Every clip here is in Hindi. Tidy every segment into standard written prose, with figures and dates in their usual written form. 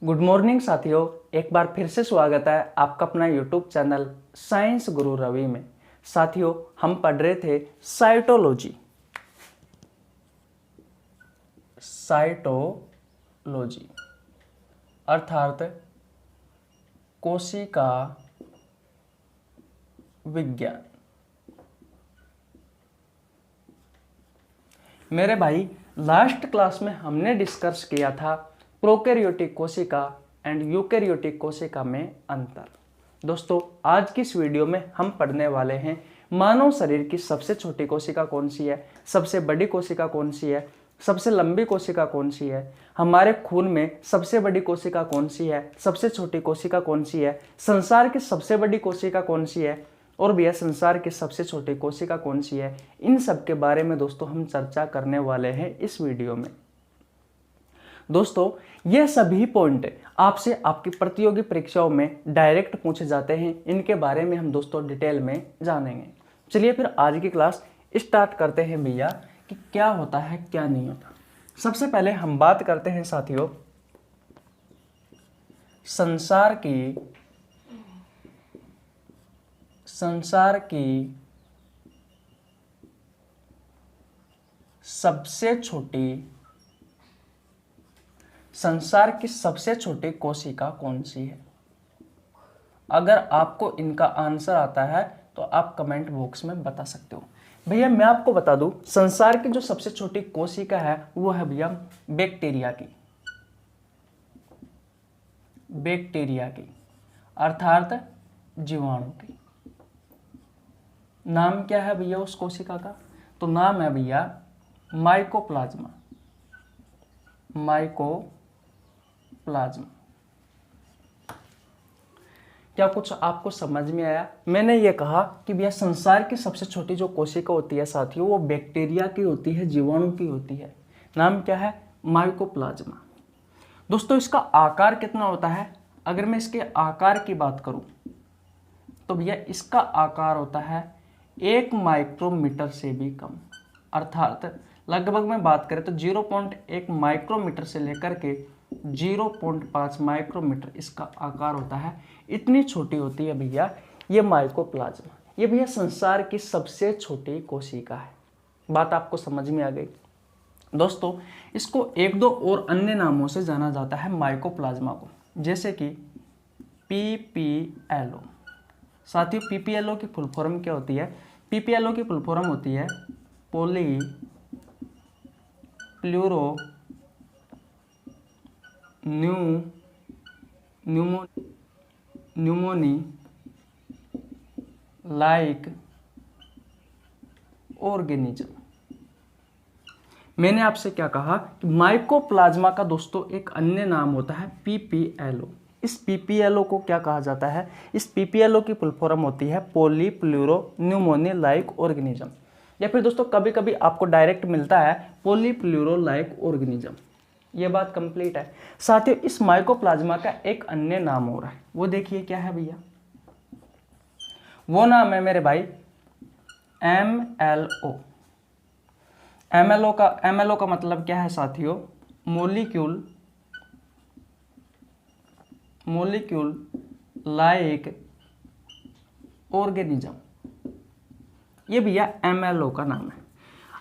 गुड मॉर्निंग साथियों, एक बार फिर से स्वागत है आपका अपना यूट्यूब चैनल साइंस गुरु रवि में। साथियों, हम पढ़ रहे थे साइटोलॉजी। साइटोलॉजी अर्थात कोशिका विज्ञान। मेरे भाई, लास्ट क्लास में हमने डिस्कस किया था प्रोकैरियोटिक कोशिका एंड यूकैरियोटिक कोशिका में अंतर। दोस्तों, आज की इस वीडियो में हम पढ़ने वाले हैं मानव शरीर की सबसे छोटी कोशिका कौन सी है, सबसे बड़ी कोशिका कौन सी है, सबसे लंबी कोशिका कौन सी है, हमारे खून में सबसे बड़ी कोशिका कौन सी है, सबसे छोटी कोशिका कौन सी है, संसार की सबसे बड़ी कोशिका कौन सी है और भैया संसार की सबसे छोटी कोशिका कौन सी है। इन सब के बारे में दोस्तों हम चर्चा करने वाले हैं इस वीडियो में। दोस्तों, ये सभी पॉइंट आपसे आपकी प्रतियोगी परीक्षाओं में डायरेक्ट पूछे जाते हैं। इनके बारे में हम दोस्तों डिटेल में जानेंगे। चलिए फिर आज की क्लास स्टार्ट करते हैं भैया कि क्या होता है क्या नहीं होता। सबसे पहले हम बात करते हैं साथियों संसार की सबसे छोटी कोशिका कौन सी है। अगर आपको इनका आंसर आता है तो आप कमेंट बॉक्स में बता सकते हो। भैया मैं आपको बता दूं, संसार की जो सबसे छोटी कोशिका है वो है भैया बैक्टीरिया की अर्थात जीवाणु की। नाम क्या है भैया उस कोशिका का? तो नाम है भैया माइकोप्लाज्मा। क्या कुछ आपको समझ में आया? मैंने ये कहा कि भैया संसार की सबसे छोटी जो कोशिका होती है साथियों वो बैक्टीरिया की होती है, जीवाणु की होती है। नाम क्या है? माइकोप्लाज्मा। दोस्तों, इसका आकार कितना होता है? अगर मैं इसके आकार की बात करूं तो भैया इसका आकार होता है 1 माइक्रोमीटर से भी कम। अर्थात लगभग में बात करें तो 0.1 माइक्रोमीटर से लेकर के 0.5 माइक्रोमीटर इसका आकार होता है। इतनी छोटी होती है भैया ये माइकोप्लाज्मा। ये भैया संसार की सबसे छोटी कोशिका है। बात आपको समझ में आ गई? दोस्तों, इसको एक दो और अन्य नामों से जाना जाता है माइकोप्लाज्मा को, जैसे कि पीपीएलओ। साथियों, पीपीएलओ की फुल फॉर्म क्या होती है? पीपीएलओ की फुल फॉर्म होती है poly pleuro pneumoniae like organism. मैंने आपसे क्या कहा कि माइकोप्लाज्मा का दोस्तों एक अन्य नाम होता है पीपीएलओ। इस पीपीएलओ को क्या कहा जाता है? इस पीपीएलओ की फुल फॉर्म होती है पॉलीप्लूरो न्यूमोनी लाइक ऑर्गेनिज्म, या फिर दोस्तों कभी कभी आपको डायरेक्ट मिलता है पॉलीप्लूरो लाइक ऑर्गेनिज्म। ये बात कंप्लीट है। साथियों, इस माइकोप्लाज्मा का एक अन्य नाम हो रहा है, वो देखिए क्या है भैया। वो नाम है मेरे भाई एमएलओ। एमएलओ का मतलब क्या है साथियों? Molecule like organism. ये भैया एमएलओ का नाम है।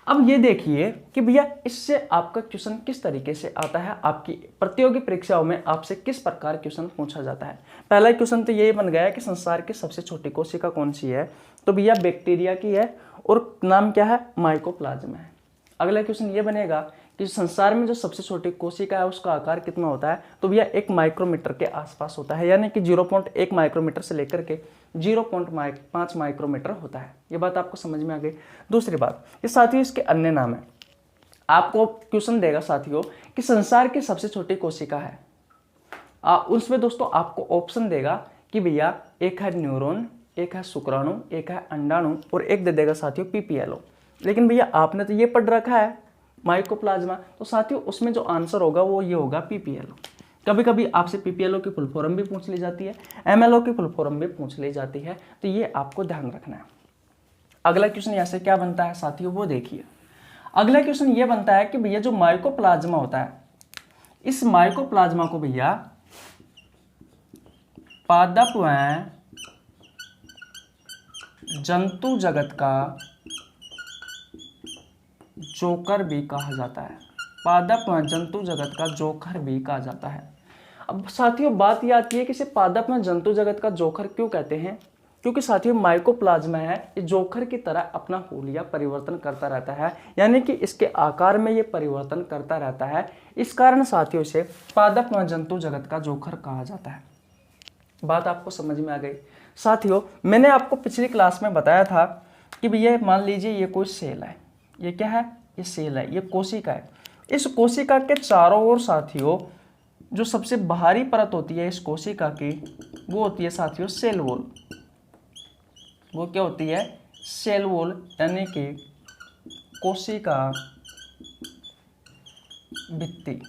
अब ये देखिए कि भैया इससे आपका क्वेश्चन किस तरीके से आता है। आपकी प्रतियोगी परीक्षाओं में आपसे किस प्रकार क्वेश्चन पूछा जाता है। पहला क्वेश्चन तो यही बन गया कि संसार की सबसे छोटी कोशिका कौन सी है? तो भैया बैक्टीरिया की है और नाम क्या है? माइकोप्लाज्मा है। अगला क्वेश्चन ये बनेगा कि संसार में जो सबसे छोटी कोशिका है उसका आकार कितना होता है? तो भैया 1 माइक्रोमीटर के आसपास होता है, यानी कि 0.1 माइक्रोमीटर से लेकर के 0.5 माइक्रोमीटर होता है। ये बात आपको समझ में आ गई। दूसरी बात, ये साथियों इसके अन्य नाम है। आपको क्वेश्चन देगा साथियों कि संसार की सबसे छोटी कोशिका है, उसमें दोस्तों आपको ऑप्शन देगा कि भैया एक है न्यूरॉन, एक है शुक्राणु, एक है अंडाणु और एक दे देगा साथियों पीपीएलओ। लेकिन भैया आपने तो ये पढ़ रखा है माइकोप्लाज्मा, तो साथियों उसमें जो आंसर होगा वो ये होगा पीपीएलओ। कभी कभी आपसे पीपीएलओ की फुल फॉर्म भी पूछ ली जाती है, एमएलओ की फुल फॉर्म भी पूछ ली जाती है, तो ये आपको ध्यान रखना है। अगला क्वेश्चन यहाँ से क्या बनता है साथियों, वो देखिए। अगला क्वेश्चन ये बनता है कि भैया जो माइकोप्लाज्मा होता है, इस माइकोप्लाज्मा को भैया पादप व जंतु जगत का जोकर भी कहा जाता है। पादप व जंतु जगत का जोकर भी कहा जाता है। अब साथियों बात यह आती है कि इसे पादप व जंतु जगत का जोकर क्यों कहते हैं? क्योंकि साथियों माइकोप्लाज्मा है, ये जोकर की तरह अपना हुलिया परिवर्तन करता रहता है, यानी कि इसके आकार में ये परिवर्तन करता रहता है। इस कारण साथियों इसे पादप व जंतु जगत का जोकर कहा जाता है। बात आपको समझ में आ गई? साथियों मैंने आपको पिछली क्लास में बताया था कि भैया मान लीजिए ये कोई सेल है, ये क्या है? ये सेल है, ये कोशिका है। इस कोशिका के चारों ओर साथियों जो सबसे बाहरी परत होती है इस कोशिका की, वो होती है साथियों सेल वॉल। वो क्या होती है? सेल वॉल, यानी कि कोशिका भित्ति।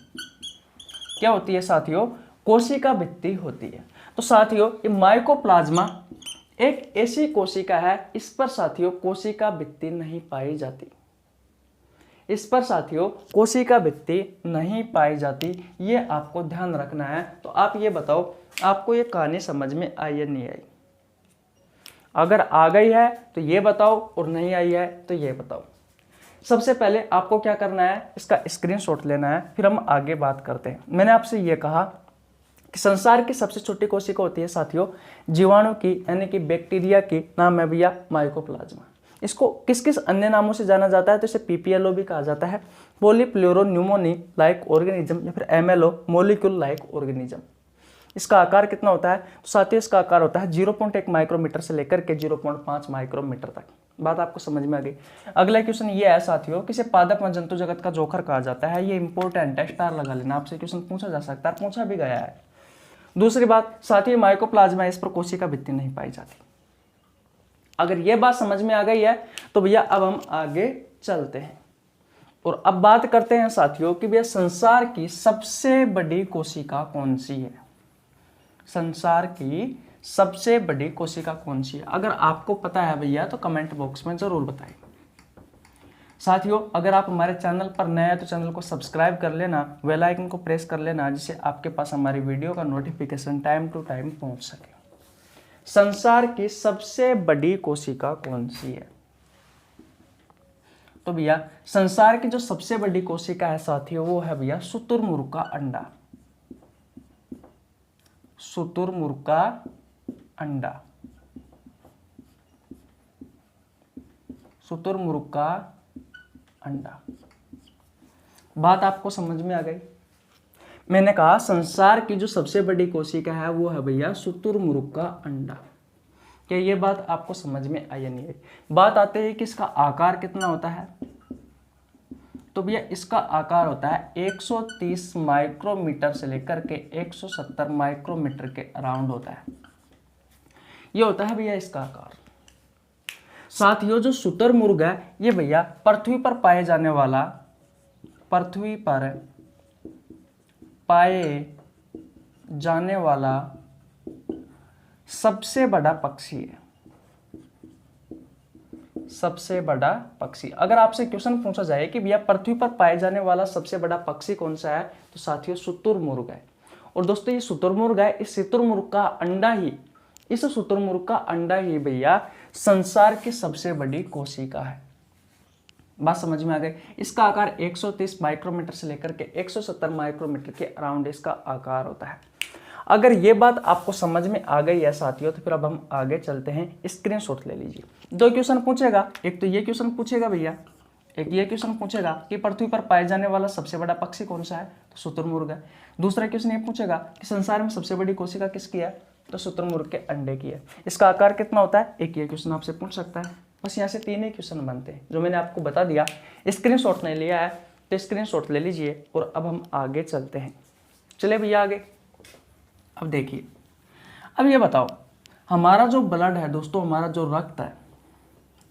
क्या होती है साथियों? कोशिका भित्ति होती है। तो साथियों ये माइकोप्लाज्मा एक ऐसी कोशिका है, इस पर साथियों कोशिका भित्ति नहीं पाई जाती। इस पर साथियों कोशिका भित्ति नहीं पाई जाती, ये आपको ध्यान रखना है। तो आप ये बताओ आपको ये कहानी समझ में आई या नहीं आई? अगर आ गई है तो ये बताओ, और नहीं आई है तो ये बताओ। सबसे पहले आपको क्या करना है, इसका स्क्रीनशॉट लेना है, फिर हम आगे बात करते हैं। मैंने आपसे ये कहा कि संसार की सबसे छोटी कोशिका होती है साथियों जीवाणु की, यानी कि बैक्टीरिया की, नाम है भैया माइकोप्लाज्मा। इसको किस किस अन्य नामों से जाना जाता है? तो इसे पीपीएलओ भी कहा जाता है, पॉलीप्लोरोन्यूमोनी लाइक ऑर्गेनिज्म, या फिर एमएलओ मॉलिक्यूल लाइक ऑर्गेनिज्म। इसका आकार कितना होता है? तो साथियों इसका आकार होता है 0.1 माइक्रोमीटर से लेकर के 0.5 माइक्रोमीटर तक। बात आपको समझ में आ गई? अगला क्वेश्चन ये है साथियों कि इसे पादप व जंतु जगत का जोकर कहा जाता है। ये इंपॉर्टेंट है, स्टार लगा लेना, आपसे क्वेश्चन पूछा जा सकता है, पूछा भी गया है। दूसरी बात साथियों माइकोप्लाज्मा, इस पर कोशिका भित्ति नहीं पाई जाती। अगर ये बात समझ में आ गई है तो भैया अब हम आगे चलते हैं और अब बात करते हैं साथियों कि भैया संसार की सबसे बड़ी कोशिका कौन सी है? संसार की सबसे बड़ी कोशिका कौन सी है? अगर आपको पता है भैया तो कमेंट बॉक्स में जरूर बताइए। साथियों अगर आप हमारे चैनल पर नए हैं तो चैनल को सब्सक्राइब कर लेना, बेल आइकन को प्रेस कर लेना, जिससे आपके पास हमारी वीडियो का नोटिफिकेशन टाइम टू टाइम पहुंच सके। संसार की सबसे बड़ी कोशिका कौन सी है? तो भैया संसार की जो सबसे बड़ी कोशिका है साथियों वो है भैया शुतुरमुर्ग का अंडा। शुतुरमुर्ग का अंडा, शुतुरमुर्ग का अंडा। बात आपको समझ में आ गई? मैंने कहा संसार की जो सबसे बड़ी कोशिका है वो है भैया शुतुरमुर्ग का अंडा। क्या ये बात आपको समझ में आई या नहीं आई? बात आते हैं कि इसका आकार कितना होता है? तो भैया इसका आकार होता है 130 माइक्रोमीटर से लेकर के 170 माइक्रोमीटर के अराउंड होता है। ये होता है भैया इसका आकार। साथियों जो शुतुरमुर्ग है ये भैया पृथ्वी पर पाए जाने वाला, पृथ्वी पर पाए जाने वाला सबसे बड़ा पक्षी है। सबसे बड़ा पक्षी। अगर आपसे क्वेश्चन पूछा जाए कि भैया पृथ्वी पर पाए जाने वाला सबसे बड़ा पक्षी कौन सा है, तो साथियों शुतुरमुर्ग है। और दोस्तों ये शुतुरमुर्ग है, इस शुतुरमुर्ग का अंडा ही, इस शुतुरमुर्ग का अंडा ही भैया संसार की सबसे बड़ी कोशिका है। बात समझ में आ गई? इसका आकार 130 माइक्रोमीटर से लेकर के 170 माइक्रोमीटर के अराउंड इसका आकार होता है। अगर ये बात आपको समझ में आ गई है साथियों तो फिर अब हम आगे चलते हैं। स्क्रीनशॉट ले लीजिए। दो क्वेश्चन पूछेगा, एक तो ये क्वेश्चन पूछेगा भैया, एक ये क्वेश्चन पूछेगा कि पृथ्वी पर पाए जाने वाला सबसे बड़ा पक्षी कौन सा है, तो शुतुरमुर्ग है। दूसरा क्वेश्चन ये पूछेगा कि संसार में सबसे बड़ी कोशिका किसकी है, तो शुतुरमुर्ग के अंडे की है। इसका आकार कितना होता है, एक ये क्वेश्चन आपसे पूछ सकता है। बस यहाँ से तीन ही क्वेश्चन बनते हैं जो मैंने आपको बता दिया। स्क्रीनशॉट नहीं लिया है तो स्क्रीनशॉट ले लीजिए और अब हम आगे चलते हैं। चले भैया आगे। अब देखिए, अब ये बताओ हमारा जो ब्लड है दोस्तों, हमारा जो रक्त है,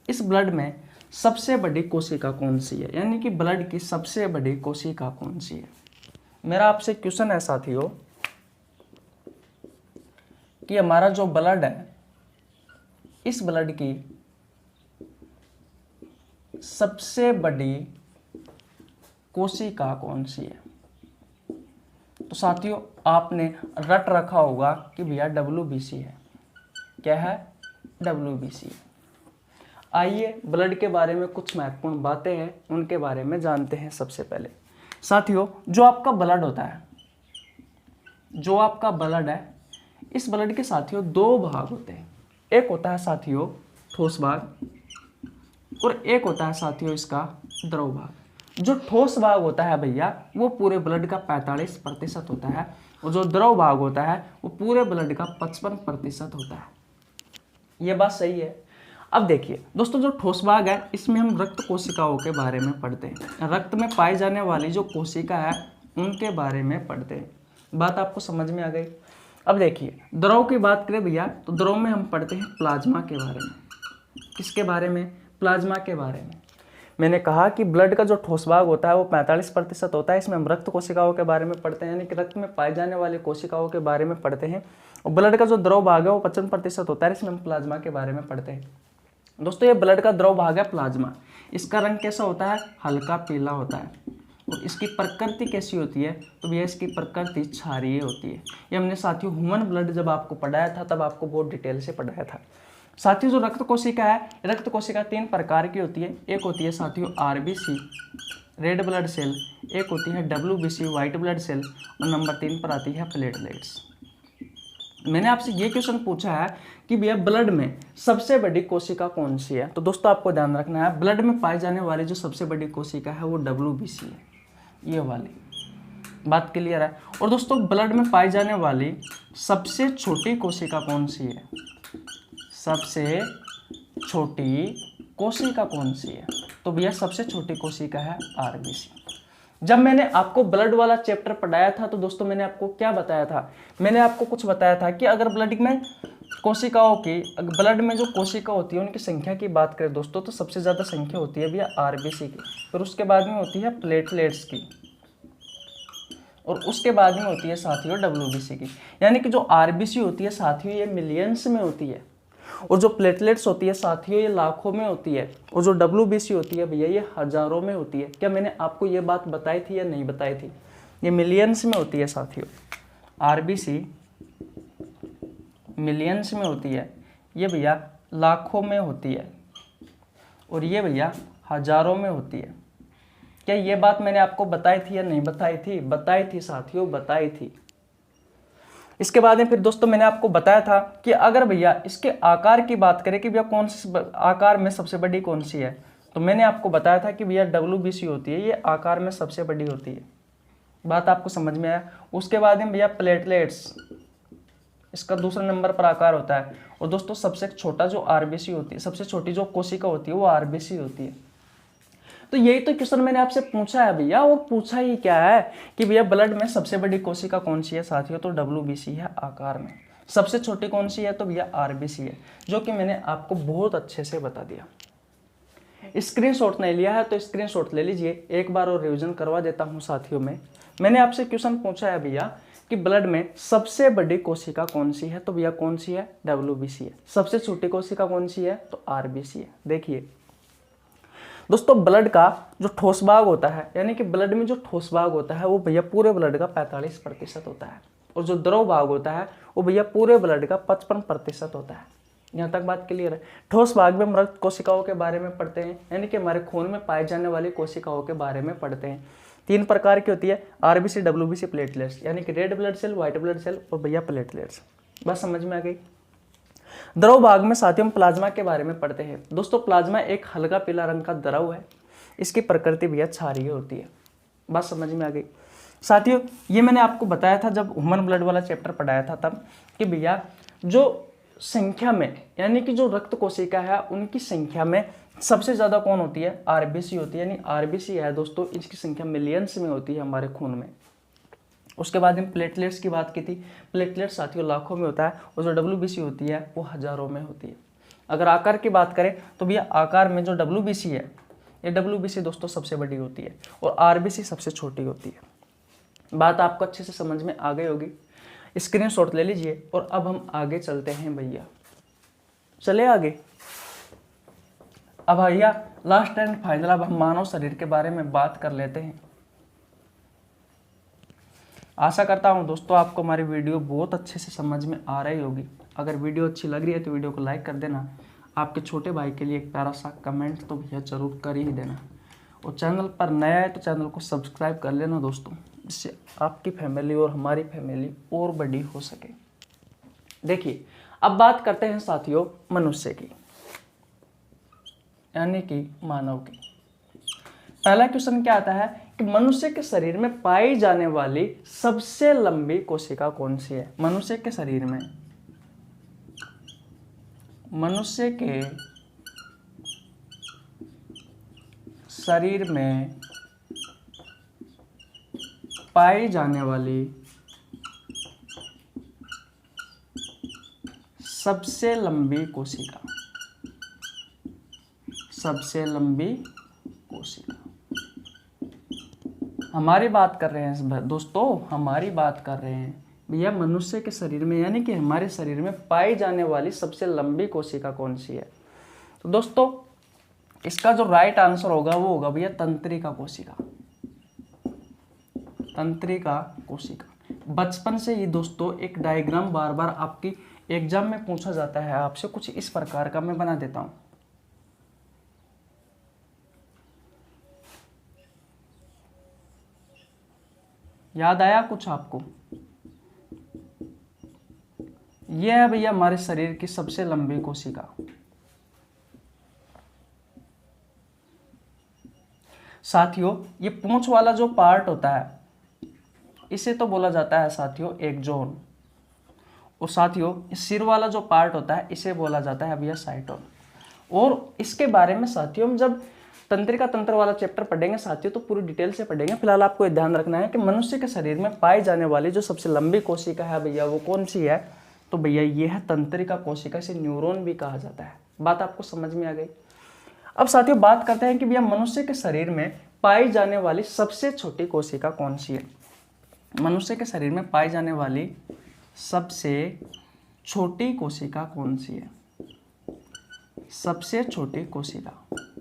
इस ब्लड में सबसे बड़ी कोशिका कौन सी है, यानी कि ब्लड की सबसे बड़ी कोशिका कौन सी है। मेरा आपसे क्वेश्चन है साथियों कि हमारा जो ब्लड है, इस ब्लड की सबसे बड़ी कोशिका कौन सी है। तो साथियों आपने रट रखा होगा कि भैया WBC है। क्या है? WBC। आइए ब्लड के बारे में कुछ महत्वपूर्ण बातें हैं, उनके बारे में जानते हैं। सबसे पहले साथियों, जो आपका ब्लड होता है, जो आपका ब्लड है, इस ब्लड के साथियों दो भाग होते हैं। एक होता है साथियों ठोस भाग और एक होता है साथियों इसका द्रव भाग। जो ठोस भाग होता है भैया वो पूरे ब्लड का 45% होता है और जो द्रव भाग होता है वो पूरे ब्लड का 55% होता है। ये बात सही है। अब देखिए दोस्तों, जो ठोस भाग है इसमें हम रक्त कोशिकाओं के बारे में पढ़ते हैं। रक्त में पाई जाने वाली जो कोशिका है उनके बारे में पढ़ते हैं। बात आपको समझ में आ गई। अब देखिए द्रव की बात करें भैया तो द्रव में हम पढ़ते हैं प्लाज्मा के बारे में। किसके बारे में? प्लाज्मा के बारे में। मैंने कहा कि ब्लड का जो ठोस भाग होता है वो 45% होता है। इसमें हम रक्त कोशिकाओं के बारे में पढ़ते हैं, यानी कि रक्त में पाई जाने वाली कोशिकाओं के बारे में पढ़ते हैं। और ब्लड का जो द्रव भाग है वो 55% होता है, इसमें हम प्लाज्मा के बारे में पढ़ते हैं। दोस्तों ये ब्लड का द्रव भाग है प्लाज्मा। इसका रंग कैसा होता है? हल्का पीला होता है। और इसकी प्रकृति कैसी होती है? तो भैया इसकी प्रकृति क्षारीय होती है। ये हमने साथियों ह्यूमन ब्लड जब आपको पढ़ाया था तब आपको बहुत डिटेल से पढ़ाया था। साथियों जो रक्त कोशिका है, रक्त कोशिका 3 प्रकार की होती है। एक होती है साथियों RBC रेड ब्लड सेल, एक होती है WBC व्हाइट ब्लड सेल और नंबर 3 पर आती है प्लेटलेट्स। मैंने आपसे ये क्वेश्चन पूछा है कि भैया ब्लड में सबसे बड़ी कोशिका कौन सी है? तो दोस्तों आपको ध्यान रखना है, ब्लड में पाई जाने वाली जो सबसे बड़ी कोशिका है वो WBC है, ये वाली। बात क्लियर है? और दोस्तों ब्लड में पाई जाने वाली सबसे छोटी कोशिका कौन सी है? सबसे छोटी कोशिका कौन सी है? तो भैया सबसे छोटी कोशिका है RBC। जब मैंने आपको ब्लड वाला चैप्टर पढ़ाया था तो दोस्तों मैंने आपको क्या बताया था? मैंने आपको कुछ बताया था कि अगर ब्लड में कोशिकाओं की, ब्लड में जो कोशिका होती है उनकी संख्या की बात करें दोस्तों तो सबसे ज़्यादा संख्या होती है भैया RBC की, फिर उसके बाद में होती है प्लेटलेट्स की और उसके बाद में होती है साथियों WBC की। यानी कि जो RBC होती है साथियों ये मिलियंस में होती है और जो प्लेटलेट्स होती है साथियों ये लाखों में होती है और जो WBC होती है भैया ये हजारों में होती है। क्या मैंने आपको ये बात बताई थी या नहीं बताई थी? ये मिलियंस में होती है साथियों। RBC मिलियंस में होती है, ये भैया लाखों में होती है और ये भैया हजारों में होती है। क्या ये बात मैंने आपको बताई थी या नहीं बताई थी? बताई थी साथियों, बताई थी। इसके बाद में फिर दोस्तों मैंने आपको बताया था कि अगर भैया इसके आकार की बात करें कि भैया कौन सी आकार में सबसे बड़ी कौन सी है, तो मैंने आपको बताया था कि भैया WBC होती है, ये आकार में सबसे बड़ी होती है। बात आपको समझ में आया? उसके बाद में भैया प्लेटलेट्स, इसका दूसरा नंबर पर आकार होता है और दोस्तों सबसे छोटा जो RBC होती है, सबसे छोटी जो कोशिका होती है वो RBC होती है। तो यही तो क्वेश्चन मैंने आपसे पूछा है भैया, और पूछा ही क्या है कि भैया ब्लड में सबसे बड़ी कोशिका कौन सी है साथियों? तो WBC है आकार में। सबसे छोटी कौन सी है? तो भैया RBC है, जो कि मैंने आपको बहुत अच्छे से बता दिया। स्क्रीनशॉट नहीं लिया है तो स्क्रीनशॉट ले लीजिए, एक बार और रिवीजन करवा देता हूँ साथियों में। मैंने आपसे क्वेश्चन पूछा है भैया कि ब्लड में सबसे बड़ी कोशिका कौन सी है? तो भैया कौन सी है? WBC है। सबसे छोटी कोशिका कौन सी है? तो RBC है। देखिए दोस्तों ब्लड का जो ठोस भाग होता है, यानी कि ब्लड में जो ठोस भाग होता है वो भैया पूरे ब्लड का 45% होता है और जो द्रव भाग होता है वो भैया पूरे ब्लड का 55% होता है। यहाँ तक बात क्लियर है? ठोस भाग में हम रक्त कोशिकाओं के बारे में पढ़ते हैं, यानी कि हमारे खून में पाए जाने वाली कोशिकाओं के बारे में पढ़ते हैं। 3 प्रकार की होती है, RBC WBC प्लेटलेट्स, यानी कि red blood cell, white blood cell और भैया प्लेटलेट्स। बस समझ में आ गई? द्रव भाग में साथियों हम प्लाज्मा के बारे में पढ़ते हैं। दोस्तों प्लाज्मा एक हल्का पीला रंग का द्रव है, इसकी प्रकृति भैया क्षारीय होती है। बात समझ में आ गई साथियों? ये मैंने आपको बताया था जब ह्यूमन ब्लड वाला चैप्टर पढ़ाया था तब कि भैया जो संख्या में, यानी कि जो रक्त कोशिका है उनकी संख्या में सबसे ज़्यादा कौन होती है? RBC होती है। यानी RBC है दोस्तों, इसकी संख्या मिलियंस में होती है हमारे खून में। उसके बाद हम प्लेटलेट्स की बात की थी, प्लेटलेट्स साथियों लाखों में होता है और जो WBC होती है वो हजारों में होती है। अगर आकार की बात करें तो भैया आकार में जो WBC है, ये WBC दोस्तों सबसे बड़ी होती है और RBC सबसे छोटी होती है। बात आपको अच्छे से समझ में आ गई होगी, स्क्रीनशॉट ले लीजिए। और अब हम आगे चलते हैं भैया, चले आगे। अब भैया लास्ट एंड फाइनल अब हम मानव शरीर के बारे में बात कर लेते हैं। आशा करता हूँ दोस्तों आपको हमारी वीडियो बहुत अच्छे से समझ में आ रही होगी। अगर वीडियो अच्छी लग रही है तो वीडियो को लाइक कर देना। आपके छोटे भाई के लिए एक प्यारा सा कमेंट तो भैया ज़रूर कर ही देना। और चैनल पर नया है तो चैनल को सब्सक्राइब कर लेना दोस्तों, जिससे आपकी फैमिली और हमारी फैमिली और बड़ी हो सके। देखिए, अब बात करते हैं साथियों मनुष्य की, यानी कि मानव की। पहला क्वेश्चन क्या आता है कि मनुष्य के शरीर में पाई जाने वाली सबसे लंबी कोशिका कौन सी है? मनुष्य के शरीर में पाई जाने वाली सबसे लंबी कोशिका, हमारी बात कर रहे हैं दोस्तों, हमारी बात कर रहे हैं भैया मनुष्य के शरीर में, यानी कि हमारे शरीर में पाई जाने वाली सबसे लंबी कोशिका कौन सी है? तो दोस्तों इसका जो राइट आंसर होगा वो होगा भैया तंत्रिका कोशिका। तंत्रिका कोशिका। बचपन से ही दोस्तों एक डायग्राम बार बार आपकी एग्जाम में पूछा जाता है आपसे, कुछ इस प्रकार का मैं बना देता हूं। याद आया कुछ आपको? यह है भैया हमारे शरीर की सबसे लंबी कोशिका। साथियों ये पूंछ वाला जो पार्ट होता है इसे तो बोला जाता है साथियों एक्सोन, और साथियों सिर वाला जो पार्ट होता है इसे बोला जाता है भैया साइटोन। और इसके बारे में साथियों हम जब तंत्रिका तंत्र वाला चैप्टर पढ़ेंगे साथियों तो पूरी डिटेल से पढ़ेंगे। फिलहाल आपको ध्यान रखना है कि मनुष्य के शरीर में पाई जाने वाली जो सबसे लंबी कोशिका है भैया वो कौन सी है? तो भैया ये है तंत्रिका कोशिका, इसे न्यूरॉन भी कहा जाता है। बात आपको समझ में आ गई। अब साथियों बात करते हैं कि भैया मनुष्य के शरीर में पाई जाने वाली सबसे छोटी कोशिका कौन सी है? मनुष्य के शरीर में पाई जाने वाली सबसे छोटी कोशिका कौन सी है? सबसे छोटी कोशिका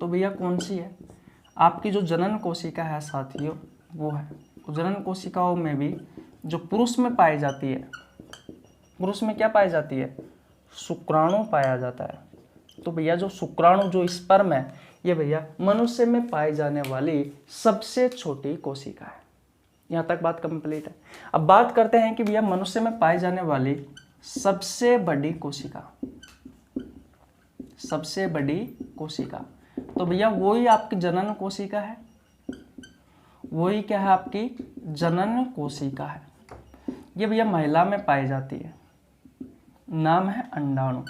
तो भैया कौन सी है? आपकी जो जनन कोशिका है साथियों वो है। जनन कोशिकाओं में भी जो पुरुष में पाई जाती है, पुरुष में क्या पाई जाती है? शुक्राणु पाया जाता है। तो भैया जो शुक्राणु जो स्पर्म है ये भैया मनुष्य में पाई जाने वाली सबसे छोटी कोशिका है। यहाँ तक बात कंप्लीट है। अब बात करते हैं कि भैया मनुष्य में पाई जाने वाली सबसे बड़ी कोशिका, सबसे बड़ी कोशिका तो भैया वही आपकी जनन कोशिका है। वही क्या है? आपकी जनन कोशिका है। ये भैया महिला में पाई जाती है। नाम है अंडाणु।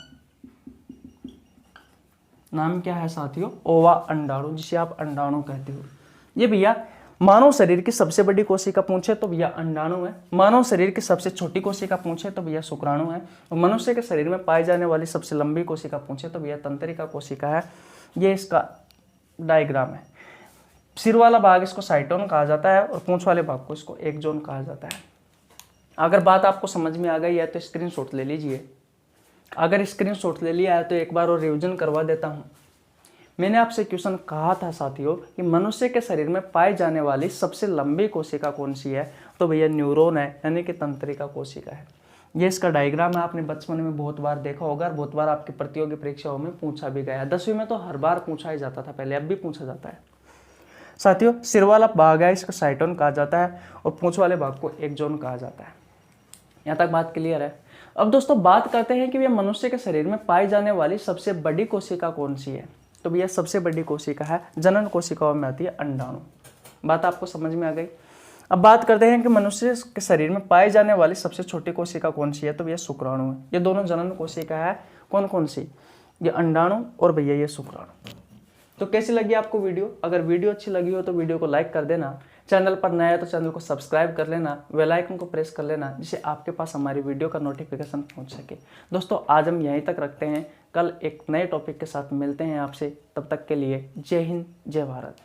नाम क्या है साथियों? ओवा अंडाणु, जिसे आप अंडाणु कहते हो। ये भैया मानव शरीर की सबसे बड़ी कोशिका पूछे तो भैया अंडाणु है। मानव शरीर की सबसे छोटी कोशिका पूछे तो भैया शुक्राणु है। और मनुष्य के शरीर में पाई जाने वाली सबसे लंबी कोशिका पूछे तो भैया तंत्रिका कोशिका है। ये इसका डायग्राम है। सिर वाला भाग इसको साइटोन कहा जाता है और पूंछ वाले भाग को इसको एक्सोन कहा जाता है। अगर बात आपको समझ में आ गई है तो स्क्रीनशॉट ले लीजिए। अगर स्क्रीनशॉट ले लिया है तो एक बार और रिवीजन करवा देता हूँ। मैंने आपसे क्वेश्चन कहा था साथियों कि मनुष्य के शरीर में पाई जाने वाली सबसे लंबी कोशिका कौन सी है? तो भैया न्यूरॉन है, यानी कि तंत्रिका कोशिका है। ये इसका डायग्राम है। आपने बचपन में बहुत बार देखा होगा और बहुत बार आपकी प्रतियोगी परीक्षाओं में पूछा भी गया। 10वीं में तो हर बार पूछा ही जाता था पहले, अब भी पूछा जाता है। साथियों सिर वाला भाग है इसको साइटोन कहा जाता है और पूंछ वाले भाग को एक्सोन कहा जाता है। यहाँ तक बात क्लियर है। अब दोस्तों बात करते हैं कि भैया मनुष्य के शरीर में पाई जाने वाली सबसे बड़ी कोशिका कौन सी है? तो भैया सबसे बड़ी कोशिका है जनन कोशिकाओं में आती है अंडाणु। बात आपको समझ में आ गई। अब बात करते हैं कि मनुष्य के शरीर में पाई जाने वाली सबसे छोटी कोशिका कौन सी है? तो भैया शुक्राणु है। ये दोनों जनन कोशिका है। कौन कौन सी? ये अंडाणु और भैया ये शुक्राणु। तो कैसी लगी आपको वीडियो? अगर वीडियो अच्छी लगी हो तो वीडियो को लाइक कर देना। चैनल पर नया है तो चैनल को सब्सक्राइब कर लेना, बेल आइकन को प्रेस कर लेना, जिससे आपके पास हमारी वीडियो का नोटिफिकेशन पहुंच सके। दोस्तों आज हम यहीं तक रखते हैं। कल एक नए टॉपिक के साथ मिलते हैं आपसे। तब तक के लिए जय हिंद, जय भारत।